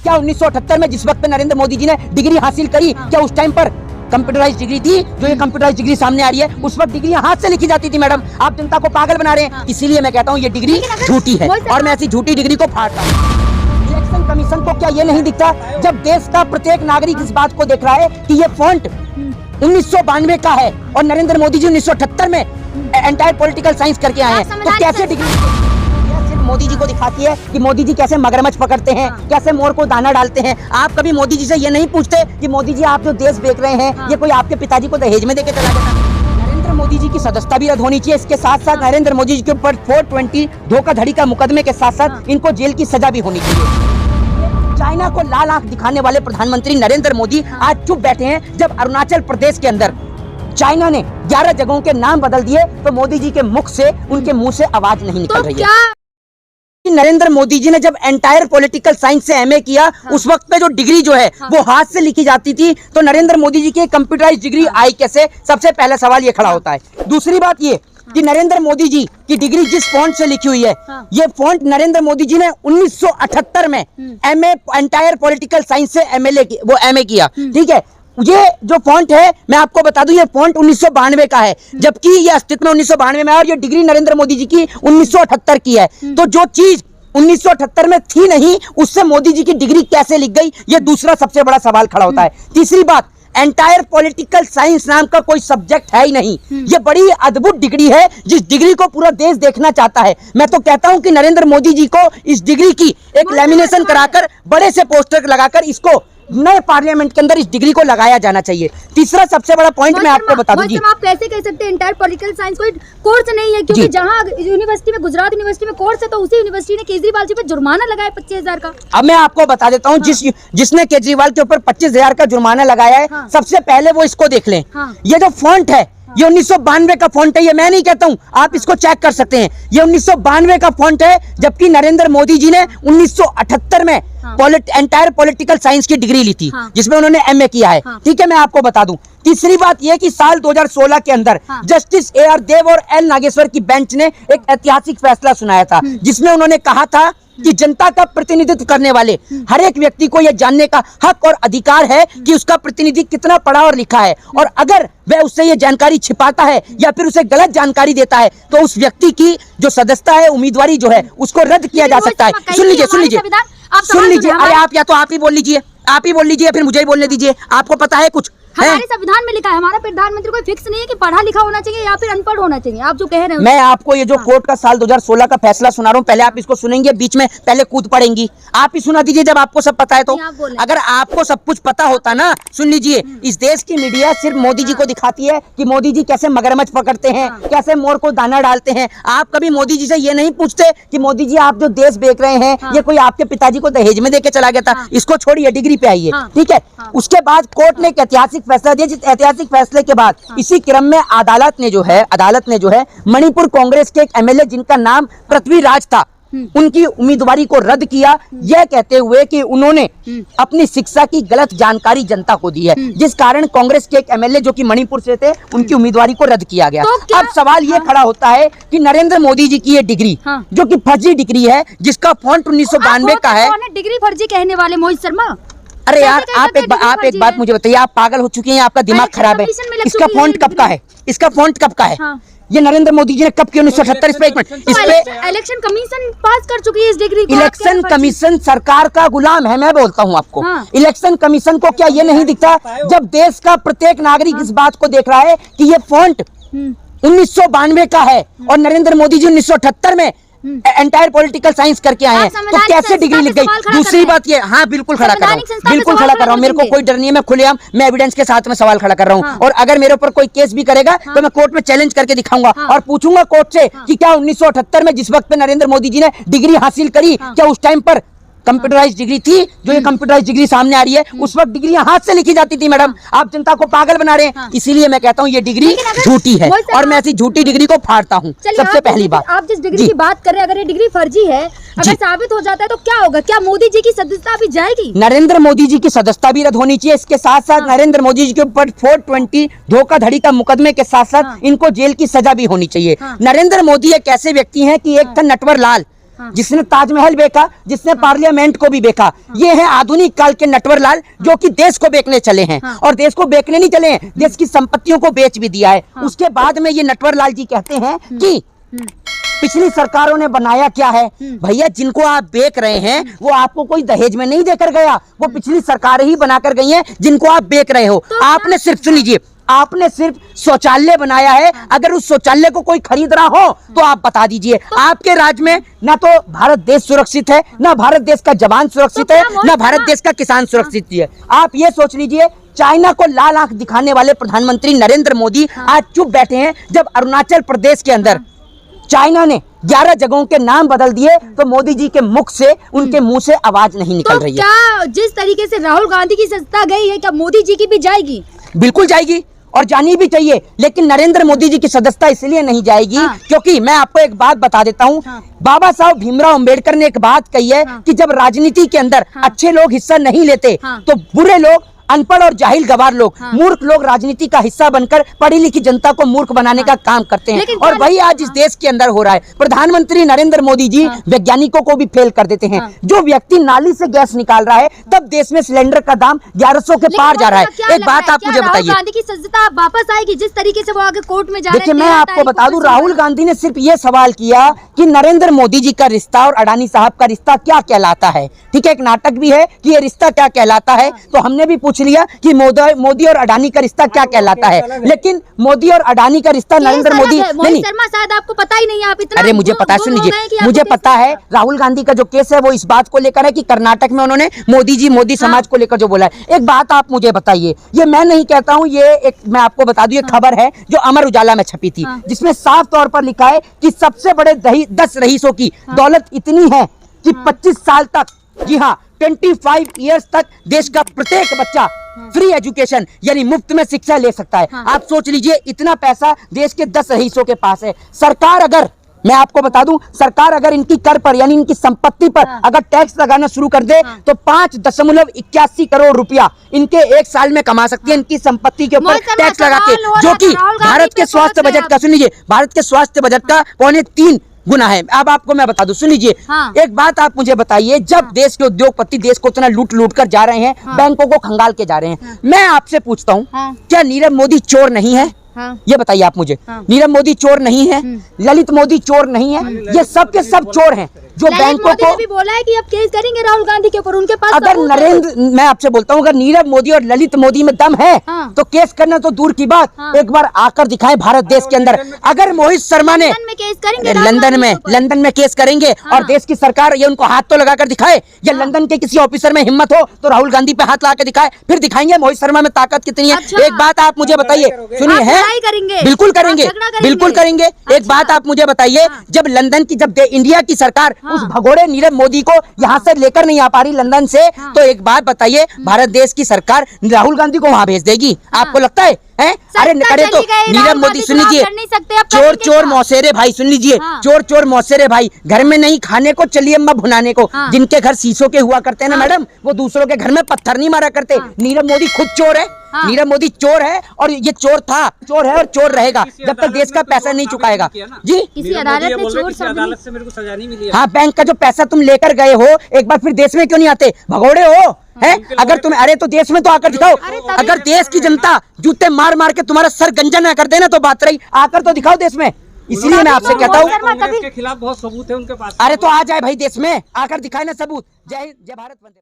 क्या 1978 में जिस वक्त नरेंद्र मोदी जी ने डिग्री हासिल करी, क्या उस टाइम पर कंप्यूटराइज डिग्री थी? जो ये कंप्यूटराइज डिग्री सामने आ रही है, उस वक्त डिग्री हाथ से लिखी जाती थी। मैडम, आप जनता को पागल बना रहे हैं। इसीलिए मैं कहता हूँ ये डिग्री झूठी है और मैं ऐसी झूठी डिग्री को फाड़ता हूँ। इलेक्शन कमीशन को क्या ये नहीं दिखता जब देश का प्रत्येक नागरिक इस बात को देख रहा है कि ये फॉन्ट 1992 का है और नरेंद्र मोदी जी 1978 में एंटायर पॉलिटिकल साइंस करके आए हैं, तो कैसे डिग्री सिर्फ मोदी जी को दिखाती है कि मोदी जी कैसे मगरमच्छ पकड़ते हैं, कैसे मोर को दाना डालते हैं। आप कभी मोदी जी से ये नहीं पूछते कि मोदी जी आप जो देश बेच रहे हैं ये कोई आपके पिताजी को दहेज में देके चला गया? नरेंद्र मोदी जी की सदस्यता भी रद्द होनी चाहिए। इसके साथ साथ नरेंद्र मोदी जी के ऊपर 420 धोखाधड़ी का मुकदमे के साथ साथ इनको जेल की सजा भी होनी चाहिए। चाइना को लाल आंख दिखाने वाले प्रधानमंत्री नरेंद्र मोदी आज चुप बैठे हैं जब अरुणाचल प्रदेश के अंदर चाइना ने 11 जगहों के नाम बदल दिए, तो मोदी जी के मुख से, उनके मुंह से आवाज नहीं निकल रही है। नरेंद्र मोदी जी ने जब एंटायर पॉलिटिकल साइंस से एमए किया, उस वक्त पे जो डिग्री जो है वो हाथ से लिखी जाती थी, तो नरेंद्र मोदी जी की कंप्यूटराइज डिग्री आई कैसे? सबसे पहला सवाल ये खड़ा होता है। दूसरी बात ये कि नरेंद्र मोदी जी की डिग्री जिस फॉन्ट से लिखी हुई है, ये फॉन्ट नरेंद्र मोदी जी ने 1978 में एमए एंटायर पॉलिटिकल साइंस से एमए किया। ठीक है, ये जो फॉन्ट है मैं आपको बता दूं, ये फॉन्ट 1992 का है, जबकि ये अस्तित्व में 1992 में है और ये डिग्री नरेंद्र मोदी जी की 1978 की है। तो जो चीज 1978 में थी नहीं, उससे मोदी जी की डिग्री कैसे लिख गई? ये दूसरा सबसे बड़ा सवाल खड़ा होता है। तीसरी बात, एंटायर पॉलिटिकल साइंस नाम का कोई सब्जेक्ट है ही नहीं। ये बड़ी अद्भुत डिग्री है जिस डिग्री को पूरा देश देखना चाहता है। मैं तो कहता हूं कि नरेंद्र मोदी जी को इस डिग्री की एक लैमिनेशन कराकर, बड़े से पोस्टर लगाकर इसको नए पार्लियामेंट के अंदर इस डिग्री को लगाया जाना चाहिए। तीसरा सबसे बड़ा पॉइंट मैं आपको बता दूं जी, आप कैसे कह सकते हैं एंटायर पॉलिटिकल साइंस कोई कोर्स नहीं है? क्योंकि जहां यूनिवर्सिटी में, गुजरात यूनिवर्सिटी में कोर्स है, तो उसी यूनिवर्सिटी ने केजरीवाल जी पे जुर्माना लगाया 25,000 का। अब मैं आपको बता देता हूँ, जिसने केजरीवाल के ऊपर 25,000 का जुर्माना लगाया है, सबसे पहले वो इसको देख लें। ये जो फॉन्ट है ये 1992 का फॉन्ट है, ये मैं नहीं कहता हूं, आप इसको चेक कर सकते हैं। ये 1992 का फॉन्ट है, जबकि नरेंद्र मोदी जी ने 1978 में एंटायर पॉलिटिकल साइंस की डिग्री ली थी, जिसमें उन्होंने एमए किया है। ठीक है, मैं आपको बता दूं। तीसरी बात यह कि साल 2016 के अंदर जस्टिस AR देव और L नागेश्वर की बेंच ने एक ऐतिहासिक फैसला सुनाया था, जिसमें उन्होंने कहा था कि जनता का प्रतिनिधित्व करने वाले हर एक व्यक्ति को यह जानने का हक और अधिकार है कि उसका प्रतिनिधि कितना पढ़ा और लिखा है, और अगर वह उससे यह जानकारी छिपाता है या फिर उसे गलत जानकारी देता है तो उस व्यक्ति की जो सदस्यता है, उम्मीदवारी जो है, उसको रद्द किया जा सकता है। सुन लीजिए, अरे आप या तो आप ही बोल लीजिए, फिर मुझे ही बोलने दीजिए। आपको पता है कुछ? हमारे संविधान में लिखा है, हमारा प्रधानमंत्री कोई फिक्स नहीं है कि पढ़ा लिखा होना चाहिए या फिर अनपढ़ होना चाहिए। आप जो कह रहे हैं, मैं आपको ये जो कोर्ट का साल 2016 का फैसला सुना रहा हूँ, पहले आप इसको सुनेंगे, बीच में पहले कूद पड़ेंगी। आप ही सुना दीजिए जब आपको सब पता है तो। अगर आपको सब कुछ पता होता ना, सुन लीजिए, इस देश की मीडिया सिर्फ मोदी जी को दिखाती है कि मोदी जी कैसे मगरमच्छ पकड़ते हैं, कैसे मोर को दाना डालते हैं। आप कभी मोदी जी से ये नहीं पूछते कि मोदी जी आप जो देश बेच रहे हैं ये कोई आपके पिताजी को दहेज में देके चला गया था? इसको छोड़िए, डिग्री पे आइए। ठीक है, उसके बाद कोर्ट ने एक ऐतिहासिक फैसला दिया, जिस ऐतिहासिक फैसले के बाद इसी क्रम में अदालत ने जो है मणिपुर कांग्रेस के एक MLA जिनका नाम पृथ्वीराज था, उनकी उम्मीदवारी को रद्द किया, यह कहते हुए कि उन्होंने अपनी शिक्षा की गलत जानकारी जनता को दी है, जिस कारण कांग्रेस के एक MLA जो कि मणिपुर से थे, उनकी उम्मीदवारी को रद्द किया गया। तो अब सवाल ये खड़ा होता है कि नरेंद्र मोदी जी की ये डिग्री जो कि फर्जी डिग्री है, जिसका फॉन्ट 1992 का है, डिग्री फर्जी कहने वाले मोहित शर्मा। अरे यार, आप एक बात मुझे बताइए, आप पागल हो चुकी हैं, आपका दिमाग खराब है। इसका फॉन्ट कब का है? इसका फॉन्ट कब का है? ये नरेंद्र मोदी जी ने कब किया? 1978। इस पे इलेक्शन कमीशन पास कर चुकी है इस डिग्री को। इलेक्शन कमीशन सरकार का गुलाम है, मैं बोलता हूँ आपको। इलेक्शन कमीशन को क्या ये नहीं दिखता जब देश का प्रत्येक नागरिक इस बात को देख रहा है कि ये फॉन्ट 1992 का है और नरेंद्र मोदी जी 1978 में एंटायर पॉलिटिकल साइंस करके आए हैं, तो कैसे डिग्री लिख गई? दूसरी बात ये, हाँ बिल्कुल खड़ा कर रहा हूँ, बिल्कुल खड़ा कर रहा हूँ, मेरे को कोई डर नहीं है, मैं खुलेआम मैं एविडेंस के साथ में सवाल खड़ा कर रहा हूँ। और अगर मेरे ऊपर कोई केस भी करेगा तो मैं कोर्ट में चैलेंज करके दिखाऊंगा और पूछूंगा कोर्ट से कि क्या 1978 में जिस वक्त पे नरेंद्र मोदी जी ने डिग्री हासिल करी, क्या उस टाइम पर कंप्यूटराइज डिग्री थी? जो ये कंप्यूटराइज डिग्री सामने आ रही है, उस वक्त डिग्री हाथ से लिखी जाती थी। मैडम, आप जनता को पागल बना रहे हैं। इसीलिए मैं कहता हूँ ये डिग्री झूठी है और मैं ऐसी झूठी डिग्री को फाड़ता हूँ। सबसे पहली बात, आप जिस डिग्री की बात कर रहे हैं, अगर ये डिग्री फर्जी है, अगर साबित हो जाता है तो क्या होगा? क्या मोदी जी की सदस्यता भी जाएगी? नरेंद्र मोदी जी की सदस्यता भी रद्द होनी चाहिए। इसके साथ साथ नरेंद्र मोदी जी के ऊपर 420 धोखाधड़ी का मुकदमे के साथ साथ इनको जेल की सजा भी होनी चाहिए। नरेंद्र मोदी एक ऐसे व्यक्ति हैं कि एक था नटवर लाल, जिसने ताजमहल बेचा, जिसने पार्लियामेंट को भी बेचा। ये है आधुनिक काल के नटवर लाल जो कि देश को बेचने चले हैं। और देश को बेचने नहीं चले हैं, देश की संपत्तियों को बेच भी दिया है। उसके बाद में ये नटवर लाल जी कहते हैं कि पिछली सरकारों ने बनाया क्या है। भैया, जिनको आप बेच रहे हैं वो आपको कोई दहेज में नहीं देकर गया, वो पिछली सरकारें ही बनाकर गई हैं जिनको आप बेच रहे हो। तो आपने सिर्फ, सुन लीजिए, आपने सिर्फ शौचालय बनाया है। अगर उस शौचालय को कोई खरीद रहा हो तो आप बता दीजिए। आपके राज्य में ना तो भारत देश सुरक्षित है, ना भारत देश का जवान सुरक्षित है, ना भारत देश का किसान सुरक्षित है। आप ये सोच लीजिए, चाइना को लाल आंख दिखाने वाले प्रधानमंत्री नरेंद्र मोदी आज चुप बैठे हैं जब अरुणाचल प्रदेश के अंदर चाइना ने 11 जगहों के नाम बदल दिए तो मोदी जी के मुख से, उनके मुंह से आवाज नहीं निकल रही है। क्या जिस तरीके से राहुल गांधी की सत्ता गई है, क्या मोदी जी की भी जाएगी? बिल्कुल जाएगी और जानी भी चाहिए, लेकिन नरेंद्र मोदी जी की सदस्यता इसलिए नहीं जाएगी क्योंकि मैं आपको एक बात बता देता हूँ। बाबा साहब भीमराव अंबेडकर ने एक बात कही है कि जब राजनीति के अंदर अच्छे लोग हिस्सा नहीं लेते तो बुरे लोग, अनपढ़ और जाहिल गवार लोग, मूर्ख लोग राजनीति का हिस्सा बनकर पढ़ी लिखी जनता को मूर्ख बनाने का काम करते हैं। और वही आज इस देश के अंदर हो रहा है। प्रधानमंत्री नरेंद्र मोदी जी वैज्ञानिकों को भी फेल कर देते हैं। जो व्यक्ति नाली से गैस निकाल रहा है तब देश में सिलेंडर का दाम 1100 के पार जा रहा है। एक बात आप मुझे बताइए, राहुल गांधी की सत्ता वापस आएगी जिस तरीके से वो आगे कोर्ट में जा रहे हैं? देखिए, मैं आपको बता दूं, राहुल गांधी ने सिर्फ ये सवाल किया कि नरेंद्र मोदी जी का रिश्ता और अडानी साहब का रिश्ता क्या कहलाता है। ठीक है, एक नाटक भी है कि ये रिश्ता क्या कहलाता है, तो हमने भी पूछ लिया कि मोदी और अडानी का रिश्ता क्या कहलाता है। लेकिन मोदी और अडानी का रिश्ता नरेंद्र मोदी नहीं, शर्मा शायद आपको पता ही नहीं है, आप इतना, अरे मुझे पता है, सुन लीजिए, मुझे पता है। राहुल गांधी का जो केस है वो इस बात को लेकर है कि कर्नाटक में उन्होंने मोदी समाज को लेकर जो बोला है। एक बात आप मुझे बताइए, ये मैं नहीं कहता हूँ, ये एक मैं आपको बता दूं, ये खबर है जो अमर उजाला में छपी थी, जिसमें साफ तौर पर लिखा है कि सबसे बड़े 10 रईसों की दौलत इतनी है कि 25 साल तक, जी हाँ 25 इयर्स तक देश का प्रत्येक बच्चा फ्री एजुकेशन यानी मुफ्त में शिक्षा ले सकता है। आप सोच लीजिए, इतना पैसा देश के 10 रईसों के पास है। सरकार अगर, मैं आपको बता दूं, सरकार अगर इनकी कर पर यानी इनकी संपत्ति पर अगर टैक्स लगाना शुरू कर दे तो 5.81 करोड़ रुपया इनके एक साल में कमा सकती है, इनकी संपत्ति के ऊपर टैक्स लगा के, जो कि भारत के स्वास्थ्य बजट का, सुन लीजिए, भारत के स्वास्थ्य बजट का 3.25 गुना है। अब आपको मैं बता दूं, सुन लीजिए, एक बात आप मुझे बताइए, जब देश के उद्योगपति देश को इतना लूट कर जा रहे हैं, बैंकों को खंगाल के जा रहे हैं, मैं आपसे पूछता हूं, क्या नीरव मोदी चोर नहीं है? ये बताइए आप मुझे, नीरव मोदी चोर नहीं है? ललित मोदी चोर नहीं है? ये सब के सब चोर हैं जो बैंकों को भी बोला है कि अब केस करेंगे राहुल गांधी के ऊपर, उनके पास अगर मैं आपसे बोलता हूँ, अगर नीरव मोदी और ललित मोदी में दम है तो केस करना तो दूर की बात, एक बार आकर दिखाएं भारत देश के अंदर। अगर मोहित शर्मा ने लंदन में केस करेंगे और देश की सरकार ये उनको हाथ तो लगाकर दिखाए, या लंदन के किसी ऑफिसर में हिम्मत हो तो राहुल गांधी पे हाथ लगा दिखाए, फिर दिखाएंगे मोहित शर्मा में ताकत कितनी है। एक बात आप मुझे बताइए, सुनिए, है बिल्कुल करेंगे, बिल्कुल करेंगे। एक बात आप मुझे बताइए, जब लंदन की, जब इंडिया की सरकार उस भगोड़े नीरव मोदी को यहाँ से लेकर नहीं आ पा रही लंदन से, तो एक बात बताइए, भारत देश की सरकार राहुल गांधी को वहाँ भेज देगी? आपको लगता है? अरे करे तो नीरव मोदी, सुन लीजिए, चोर चोर मौसेरे भाई, सुन लीजिए, चोर चोर मौसेरे भाई, घर में नहीं खाने को चलिए अम्मा भुनाने को। जिनके घर शीशों के हुआ करते हैं ना मैडम, वो दूसरों के घर में पत्थर नहीं मारा करते। नीरव मोदी खुद चोर है, नीरव मोदी चोर है, और ये चोर था, चोर है और चोर रहेगा जब तक देश का पैसा नहीं चुकाएगा। जी, किसी अदालत ने चोर से मेरे को सजा नहीं मिली है। हाँ, बैंक का जो पैसा तुम लेकर गए हो, एक बार फिर देश में क्यों नहीं आते? भगोड़े हो है? अगर तुम, अरे तो देश में तो आकर दिखाओ। अगर देश की जनता जूते मार मार के तुम्हारा सर गंजा ना कर देना तो बात रही, आकर तो दिखाओ देश में। इसलिए मैं आपसे कहता हूँ, कांग्रेस के खिलाफ बहुत सबूत है उनके पास। अरे तो आ जाए भाई देश में, आकर दिखाए ना सबूत। जय हिंद, जय भारत, वंदे।